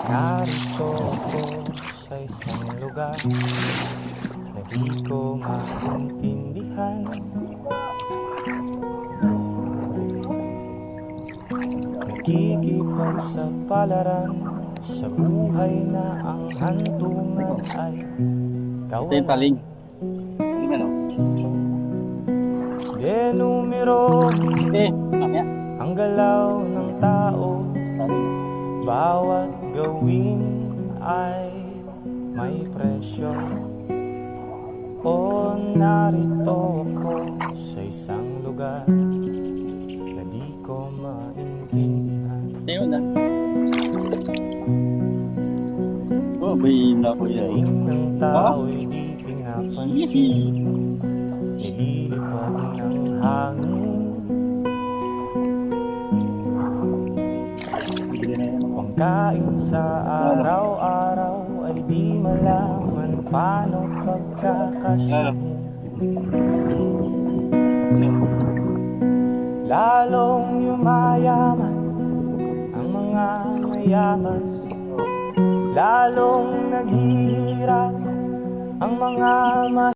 Narito ako sa isang lugar na di ko maintindihan. Nakikipagsapalaran sa buhay na ang hantungan ay Ito yung taling. kawalan. Taling ano? Denumero Mamaya. ang galaw ng tao, Taling. bawat gawin ay may presyo. O narito ako sa isang lugar na di ko maintindihan. Ito yun ah. Oh, bayin na ko yan. Daing ng tao'y di pinapansin, nililipad ng hangin. Pangkain sa araw-araw ay di malaman paano pagkakasyahin. Lalong yumayaman ang mga mayaman, lalong naghihirap ang mga